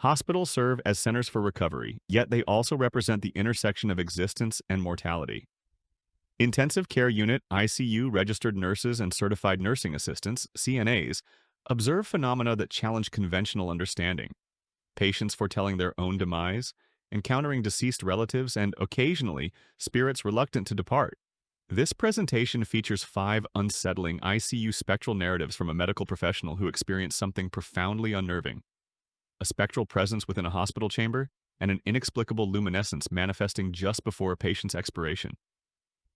Hospitals serve as centers for recovery, yet they also represent the intersection of existence and mortality. Intensive Care Unit ICU registered nurses and certified nursing assistants, CNAs, observe phenomena that challenge conventional understanding. Patients foretelling their own demise, encountering deceased relatives, and occasionally spirits reluctant to depart. This presentation features 5 unsettling ICU spectral narratives from a medical professional who experienced something profoundly unnerving: a spectral presence within a hospital chamber, and an inexplicable luminescence manifesting just before a patient's expiration.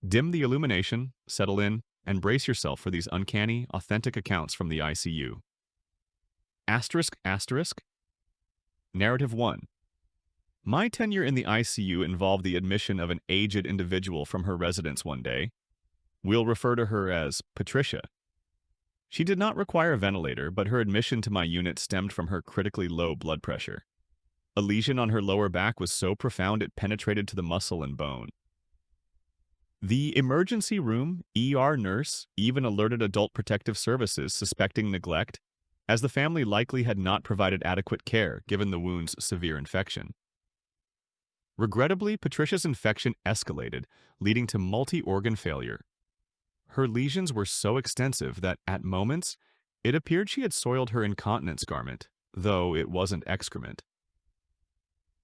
Dim the illumination, settle in, and brace yourself for these uncanny, authentic accounts from the ICU. Asterisk, asterisk. Narrative 1. My tenure in the ICU involved the admission of an aged individual from her residence one day. We'll refer to her as Patricia. She did not require a ventilator, but her admission to my unit stemmed from her critically low blood pressure. A lesion on her lower back was so profound it penetrated to the muscle and bone. The emergency room ER nurse even alerted Adult Protective Services suspecting neglect, as the family likely had not provided adequate care given the wound's severe infection. Regrettably, Patricia's infection escalated, leading to multi-organ failure. Her lesions were so extensive that, at moments, it appeared she had soiled her incontinence garment, though it wasn't excrement.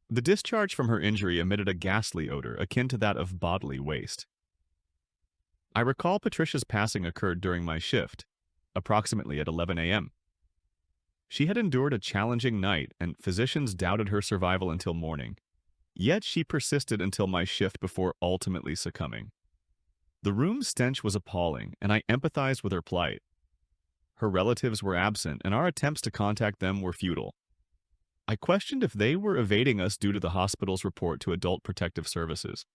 The discharge from her injury emitted a ghastly odor akin to that of bodily waste. I recall Patricia's passing occurred during my shift, approximately at 11 a.m. She had endured a challenging night, and physicians doubted her survival until morning. Yet she persisted until my shift before ultimately succumbing. The room's stench was appalling, and I empathized with her plight. Her relatives were absent, and our attempts to contact them were futile. I questioned if they were evading us due to the hospital's report to Adult Protective Services.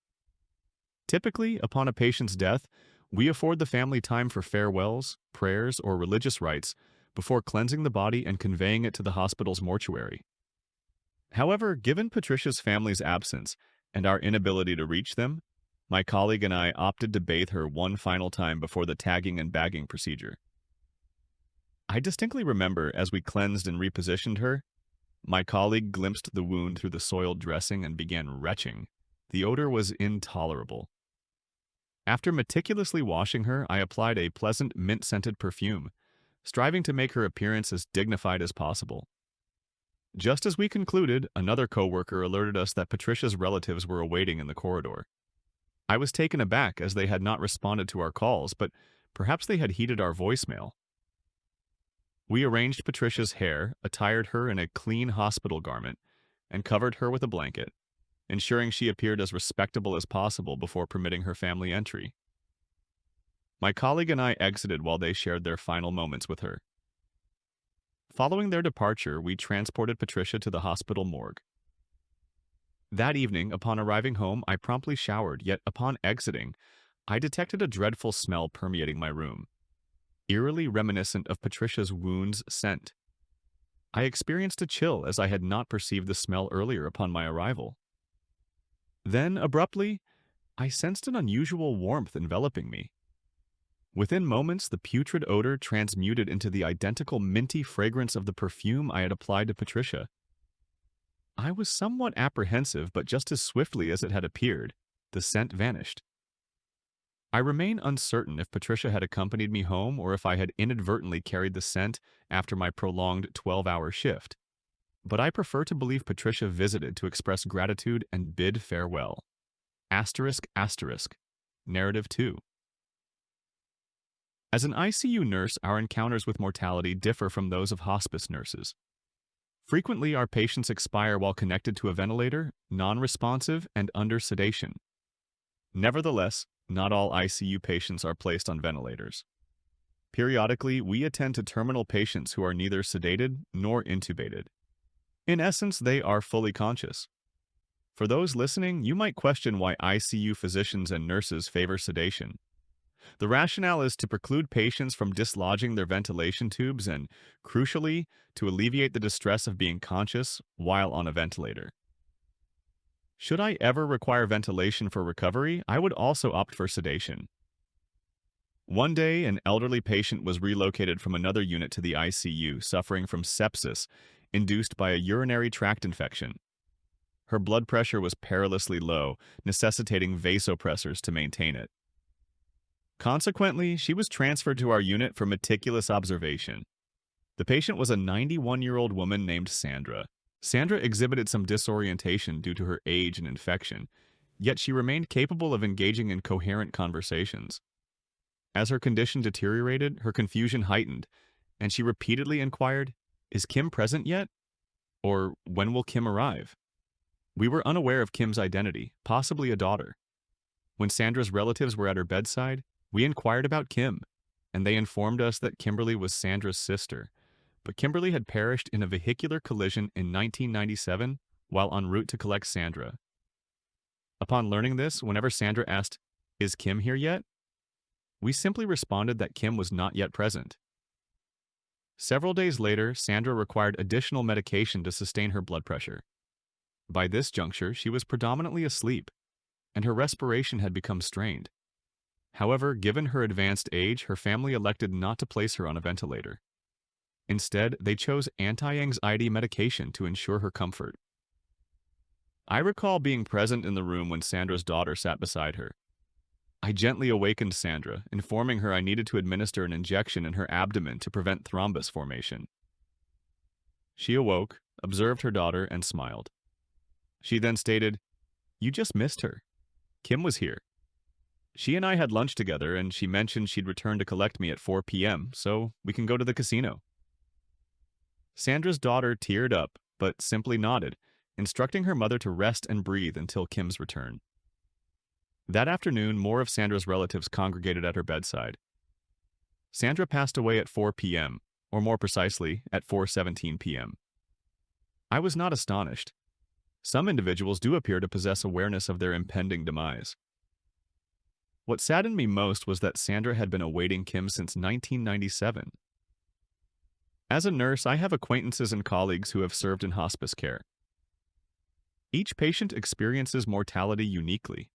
Typically, upon a patient's death, we afford the family time for farewells, prayers, or religious rites before cleansing the body and conveying it to the hospital's mortuary. However, given Patricia's family's absence and our inability to reach them, my colleague and I opted to bathe her one final time before the tagging and bagging procedure. I distinctly remember as we cleansed and repositioned her, my colleague glimpsed the wound through the soiled dressing and began retching. The odor was intolerable. After meticulously washing her, I applied a pleasant mint-scented perfume, striving to make her appearance as dignified as possible. Just as we concluded, another coworker alerted us that Patricia's relatives were awaiting in the corridor. I was taken aback as they had not responded to our calls, but perhaps they had heeded our voicemail. We arranged Patricia's hair, attired her in a clean hospital garment, and covered her with a blanket, ensuring she appeared as respectable as possible before permitting her family entry. My colleague and I exited while they shared their final moments with her. Following their departure, we transported Patricia to the hospital morgue. That evening, upon arriving home, I promptly showered, yet upon exiting, I detected a dreadful smell permeating my room, eerily reminiscent of Patricia's wound's scent. I experienced a chill as I had not perceived the smell earlier upon my arrival. Then, abruptly, I sensed an unusual warmth enveloping me. Within moments, the putrid odor transmuted into the identical minty fragrance of the perfume I had applied to Patricia. I was somewhat apprehensive, but just as swiftly as it had appeared, the scent vanished. I remain uncertain if Patricia had accompanied me home or if I had inadvertently carried the scent after my prolonged 12-hour shift, but I prefer to believe Patricia visited to express gratitude and bid farewell. Asterisk, asterisk. Narrative 2. As an ICU nurse, our encounters with mortality differ from those of hospice nurses. Frequently, our patients expire while connected to a ventilator, non-responsive, and under sedation. Nevertheless, not all ICU patients are placed on ventilators. Periodically, we attend to terminal patients who are neither sedated nor intubated. In essence, they are fully conscious. For those listening, you might question why ICU physicians and nurses favor sedation. The rationale is to preclude patients from dislodging their ventilation tubes and, crucially, to alleviate the distress of being conscious while on a ventilator. Should I ever require ventilation for recovery, I would also opt for sedation. One day, an elderly patient was relocated from another unit to the ICU, suffering from sepsis induced by a urinary tract infection. Her blood pressure was perilously low, necessitating vasopressors to maintain it. Consequently, she was transferred to our unit for meticulous observation. The patient was a 91-year-old woman named Sandra. Sandra exhibited some disorientation due to her age and infection, yet she remained capable of engaging in coherent conversations. As her condition deteriorated, her confusion heightened, and she repeatedly inquired, "Is Kim present yet?" Or, "When will Kim arrive?" We were unaware of Kim's identity, possibly a daughter. When Sandra's relatives were at her bedside, we inquired about Kim, and they informed us that Kimberly was Sandra's sister, but Kimberly had perished in a vehicular collision in 1997 while en route to collect Sandra. Upon learning this, whenever Sandra asked, "Is Kim here yet?" we simply responded that Kim was not yet present. Several days later, Sandra required additional medication to sustain her blood pressure. By this juncture, she was predominantly asleep, and her respiration had become strained. However, given her advanced age, her family elected not to place her on a ventilator. Instead, they chose anti-anxiety medication to ensure her comfort. I recall being present in the room when Sandra's daughter sat beside her. I gently awakened Sandra, informing her I needed to administer an injection in her abdomen to prevent thrombus formation. She awoke, observed her daughter, and smiled. She then stated, "You just missed her. Kim was here. She and I had lunch together, and she mentioned she'd return to collect me at 4 p.m., so we can go to the casino." Sandra's daughter teared up, but simply nodded, instructing her mother to rest and breathe until Kim's return. That afternoon, more of Sandra's relatives congregated at her bedside. Sandra passed away at 4 p.m., or more precisely, at 4:17 p.m. I was not astonished. Some individuals do appear to possess awareness of their impending demise. What saddened me most was that Sandra had been awaiting Kim since 1997. As a nurse, I have acquaintances and colleagues who have served in hospice care. Each patient experiences mortality uniquely.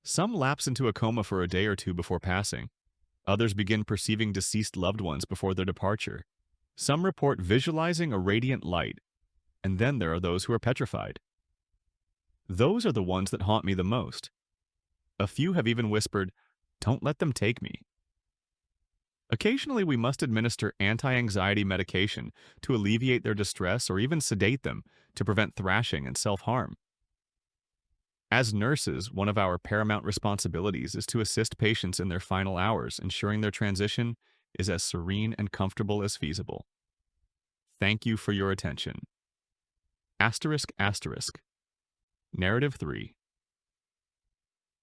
Some lapse into a coma for a day or two before passing. Others begin perceiving deceased loved ones before their departure. Some report visualizing a radiant light, and then there are those who are petrified. Those are the ones that haunt me the most. A few have even whispered, "Don't let them take me." Occasionally, we must administer anti-anxiety medication to alleviate their distress or even sedate them to prevent thrashing and self-harm. As nurses, one of our paramount responsibilities is to assist patients in their final hours, ensuring their transition is as serene and comfortable as feasible. Thank you for your attention. Asterisk, asterisk. Narrative 3.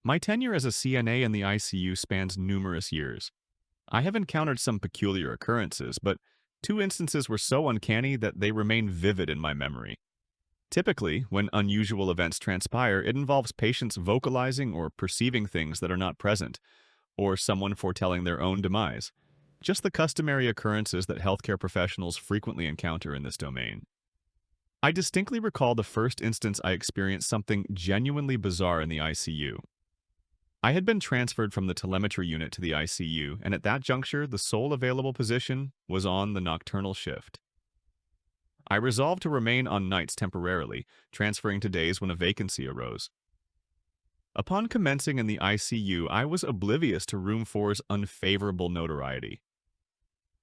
My tenure as a CNA in the ICU spans numerous years. I have encountered some peculiar occurrences, but 2 instances were so uncanny that they remain vivid in my memory. Typically, when unusual events transpire, it involves patients vocalizing or perceiving things that are not present, or someone foretelling their own demise. Just the customary occurrences that healthcare professionals frequently encounter in this domain. I distinctly recall the first instance I experienced something genuinely bizarre in the ICU. I had been transferred from the telemetry unit to the ICU, and at that juncture, the sole available position was on the nocturnal shift. I resolved to remain on nights temporarily, transferring to days when a vacancy arose. Upon commencing in the ICU, I was oblivious to Room 4's unfavorable notoriety.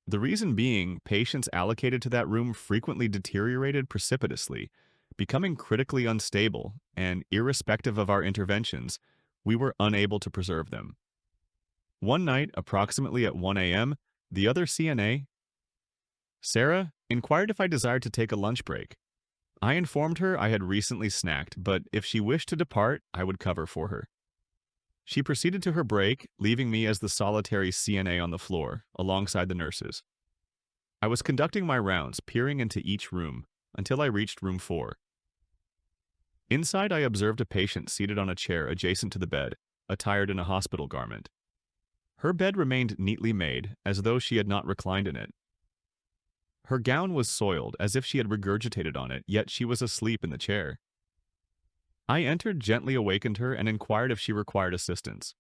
The reason being, patients allocated to that room frequently deteriorated precipitously, becoming critically unstable, and irrespective of our interventions, we were unable to preserve them. One night, approximately at 1 a.m., the other CNA, Sarah, inquired if I desired to take a lunch break. I informed her I had recently snacked, but if she wished to depart, I would cover for her. She proceeded to her break, leaving me as the solitary CNA on the floor, alongside the nurses. I was conducting my rounds, peering into each room, until I reached room 4. Inside, I observed a patient seated on a chair adjacent to the bed, attired in a hospital garment. Her bed remained neatly made, as though she had not reclined in it. Her gown was soiled, as if she had regurgitated on it, yet she was asleep in the chair. I entered, gently awakened her, and inquired if she required assistance.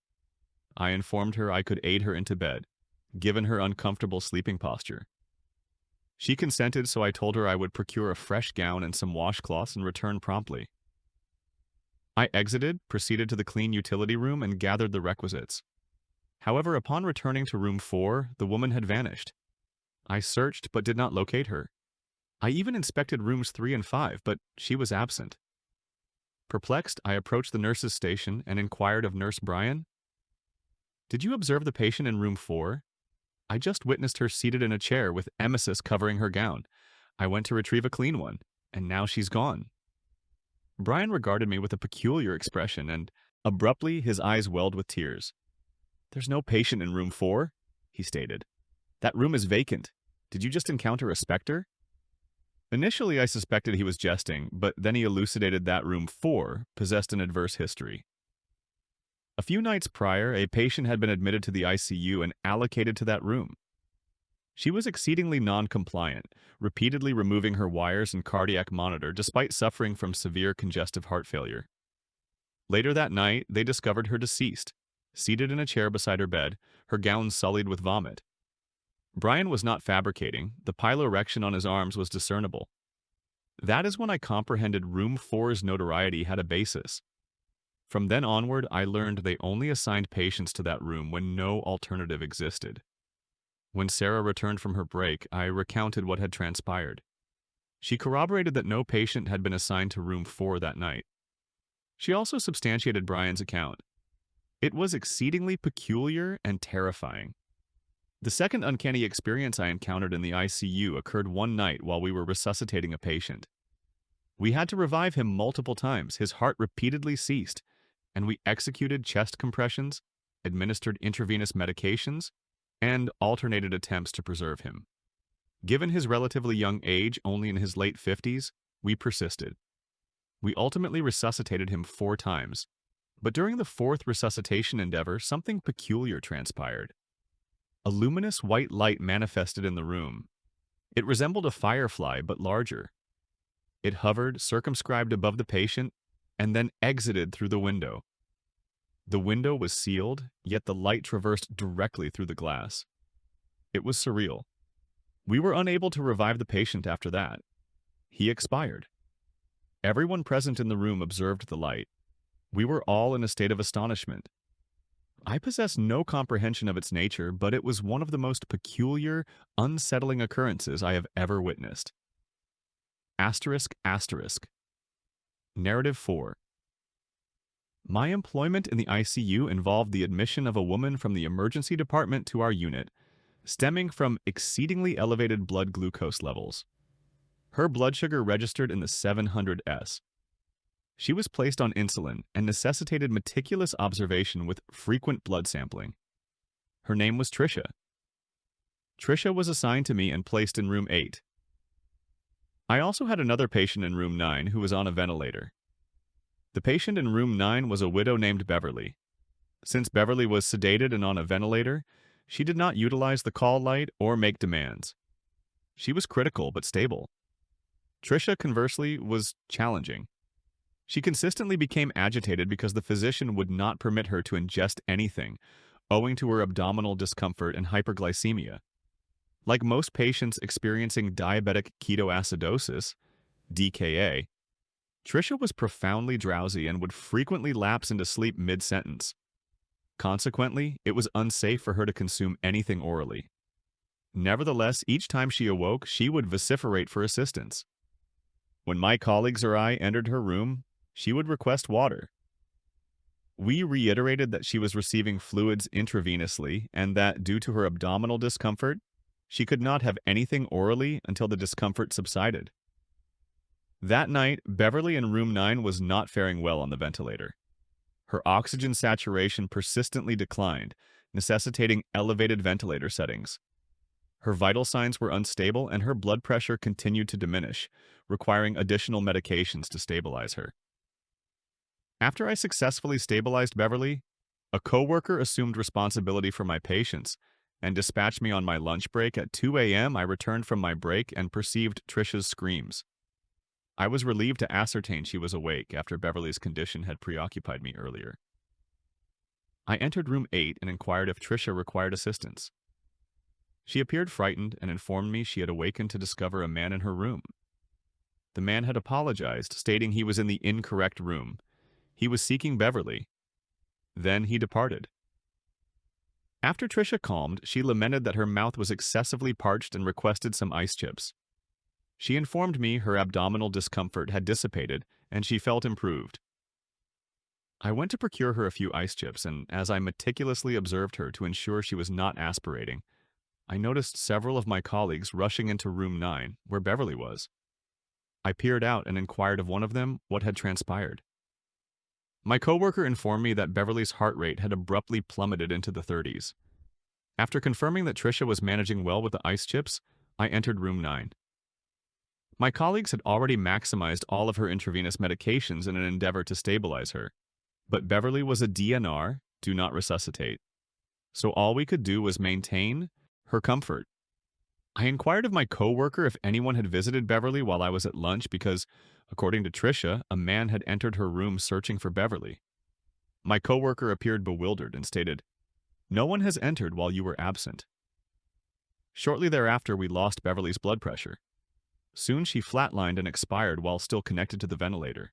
I informed her I could aid her into bed, given her uncomfortable sleeping posture. She consented, so I told her I would procure a fresh gown and some washcloths and return promptly. I exited, proceeded to the clean utility room, and gathered the requisites. However, upon returning to room 4, the woman had vanished. I searched but did not locate her. I even inspected rooms 3 and 5, but she was absent. Perplexed, I approached the nurse's station and inquired of Nurse Bryan, "Did you observe the patient in room 4? I just witnessed her seated in a chair with emesis covering her gown. I went to retrieve a clean one, and now she's gone." Bryan regarded me with a peculiar expression, and abruptly his eyes welled with tears. "There's no patient in room 4, he stated. "That room is vacant. Did you just encounter a specter?" Initially, I suspected he was jesting, but then he elucidated that room 4 possessed an adverse history. A few nights prior, a patient had been admitted to the ICU and allocated to that room. She was exceedingly non-compliant, repeatedly removing her wires and cardiac monitor despite suffering from severe congestive heart failure. Later that night, they discovered her deceased, seated in a chair beside her bed, her gown sullied with vomit. Bryan was not fabricating. The piloerection on his arms was discernible. That is when I comprehended room 4's notoriety had a basis. From then onward, I learned they only assigned patients to that room when no alternative existed. When Sarah returned from her break, I recounted what had transpired. She corroborated that no patient had been assigned to room 4 that night. She also substantiated Bryan's account. It was exceedingly peculiar and terrifying. The second uncanny experience I encountered in the ICU occurred one night while we were resuscitating a patient. We had to revive him multiple times. His heart repeatedly ceased, and we executed chest compressions, administered intravenous medications, and alternated attempts to preserve him. Given his relatively young age, only in his late 50s, we persisted. We ultimately resuscitated him 4 times, but during the 4th resuscitation endeavor, something peculiar transpired. A luminous white light manifested in the room. It resembled a firefly, but larger. It hovered, circumscribed above the patient, and then exited through the window. The window was sealed, yet the light traversed directly through the glass. It was surreal. We were unable to revive the patient after that. He expired. Everyone present in the room observed the light. We were all in a state of astonishment. I possess no comprehension of its nature, but it was one of the most peculiar, unsettling occurrences I have ever witnessed. Asterisk, asterisk. Narrative 4. My employment in the ICU involved the admission of a woman from the emergency department to our unit, stemming from exceedingly elevated blood glucose levels. Her blood sugar registered in the 700s. She was placed on insulin and necessitated meticulous observation with frequent blood sampling. Her name was Tricia. Tricia was assigned to me and placed in room 8. I also had another patient in room 9 who was on a ventilator. The patient in room 9 was a widow named Beverly. Since Beverly was sedated and on a ventilator, she did not utilize the call light or make demands. She was critical but stable. Tricia, conversely, was challenging. She consistently became agitated because the physician would not permit her to ingest anything, owing to her abdominal discomfort and hyperglycemia. Like most patients experiencing diabetic ketoacidosis, DKA, Tricia was profoundly drowsy and would frequently lapse into sleep mid-sentence. Consequently, it was unsafe for her to consume anything orally. Nevertheless, each time she awoke, she would vociferate for assistance. When my colleagues or I entered her room, she would request water. We reiterated that she was receiving fluids intravenously and that, due to her abdominal discomfort, she could not have anything orally until the discomfort subsided. That night, Beverly in room 9 was not faring well on the ventilator. Her oxygen saturation persistently declined, necessitating elevated ventilator settings. Her vital signs were unstable and her blood pressure continued to diminish, requiring additional medications to stabilize her. After I successfully stabilized Beverly, a coworker assumed responsibility for my patients and dispatched me on my lunch break. At 2 a.m., I returned from my break and perceived Tricia's screams. I was relieved to ascertain she was awake after Beverly's condition had preoccupied me earlier. I entered room 8 and inquired if Tricia required assistance. She appeared frightened and informed me she had awakened to discover a man in her room. The man had apologized, stating he was in the incorrect room. He was seeking Beverly. Then he departed. After Trisha calmed, she lamented that her mouth was excessively parched and requested some ice chips. She informed me her abdominal discomfort had dissipated and she felt improved. I went to procure her a few ice chips, and as I meticulously observed her to ensure she was not aspirating, I noticed several of my colleagues rushing into room 9, where Beverly was. I peered out and inquired of one of them what had transpired. My coworker informed me that Beverly's heart rate had abruptly plummeted into the 30s. After confirming that Trisha was managing well with the ice chips, I entered room 9. My colleagues had already maximized all of her intravenous medications in an endeavor to stabilize her, but Beverly was a DNR, do not resuscitate. So all we could do was maintain her comfort. I inquired of my coworker if anyone had visited Beverly while I was at lunch because, according to Trisha, a man had entered her room searching for Beverly. My coworker appeared bewildered and stated, "No one has entered while you were absent." Shortly thereafter, we lost Beverly's blood pressure. Soon she flatlined and expired while still connected to the ventilator.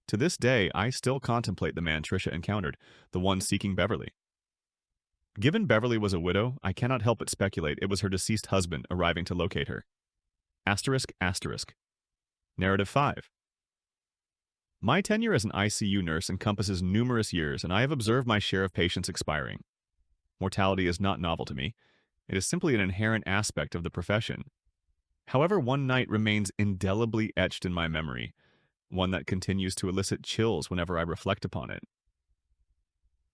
To this day, I still contemplate the man Trisha encountered, the one seeking Beverly. Given Beverly was a widow, I cannot help but speculate it was her deceased husband arriving to locate her. Asterisk, asterisk. Narrative 5. My tenure as an ICU nurse encompasses numerous years, and I have observed my share of patients expiring. Mortality is not novel to me. It is simply an inherent aspect of the profession. However, one night remains indelibly etched in my memory, one that continues to elicit chills whenever I reflect upon it.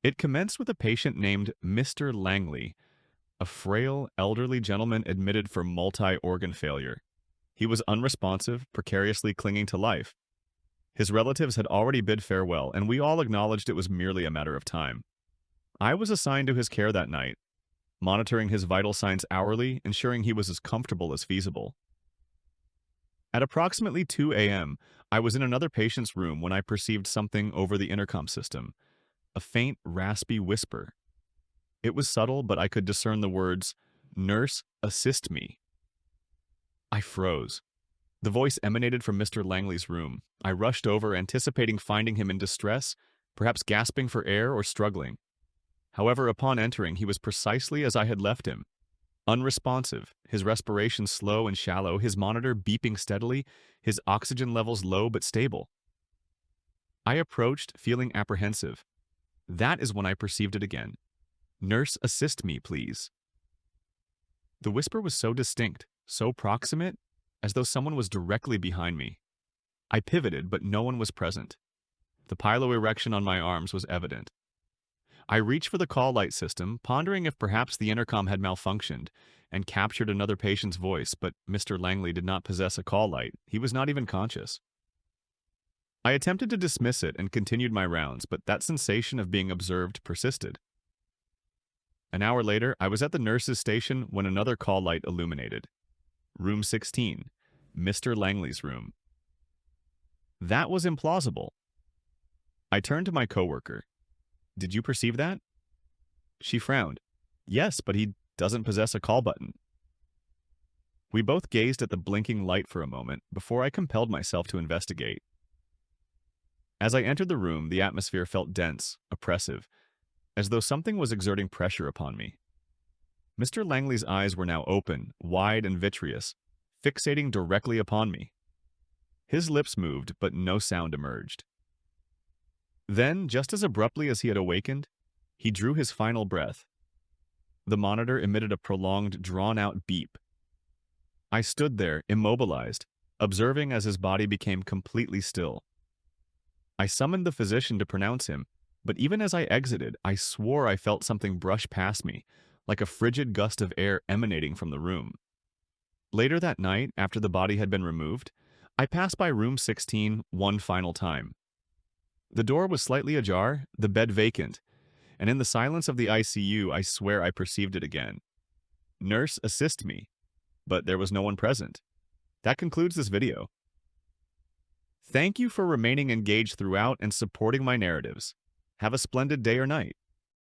It commenced with a patient named Mr. Langley, a frail, elderly gentleman admitted for multi-organ failure. He was unresponsive, precariously clinging to life. His relatives had already bid farewell, and we all acknowledged it was merely a matter of time. I was assigned to his care that night, monitoring his vital signs hourly, ensuring he was as comfortable as feasible. At approximately 2 a.m., I was in another patient's room when I perceived something over the intercom system. A faint, raspy whisper. It was subtle, but I could discern the words, "Nurse, assist me." I froze. The voice emanated from Mr. Langley's room. I rushed over, anticipating finding him in distress, perhaps gasping for air or struggling. However, upon entering, he was precisely as I had left him. Unresponsive, his respiration slow and shallow, his monitor beeping steadily, his oxygen levels low but stable. I approached, feeling apprehensive. That is when I perceived it again. "Nurse, assist me, please." The whisper was so distinct, so proximate, as though someone was directly behind me. I pivoted, but no one was present. The piloerection on my arms was evident. I reached for the call light system, pondering if perhaps the intercom had malfunctioned, and captured another patient's voice, but Mr. Langley did not possess a call light. He was not even conscious. I attempted to dismiss it and continued my rounds, but that sensation of being observed persisted. An hour later, I was at the nurse's station when another call light illuminated. Room 16, Mr. Langley's room. That was implausible. I turned to my coworker. "Did you perceive that?" She frowned. "Yes, but he doesn't possess a call button." We both gazed at the blinking light for a moment before I compelled myself to investigate. As I entered the room, the atmosphere felt dense, oppressive, as though something was exerting pressure upon me. Mr. Langley's eyes were now open, wide and vitreous, fixating directly upon me. His lips moved, but no sound emerged. Then, just as abruptly as he had awakened, he drew his final breath. The monitor emitted a prolonged, drawn-out beep. I stood there, immobilized, observing as his body became completely still. I summoned the physician to pronounce him, but even as I exited, I swore I felt something brush past me, like a frigid gust of air emanating from the room. Later that night, after the body had been removed, I passed by room 16 one final time. The door was slightly ajar, the bed vacant, and in the silence of the ICU, I swear I perceived it again. "Nurse, assist me." But there was no one present. That concludes this video. Thank you for remaining engaged throughout and supporting my narratives. Have a splendid day or night.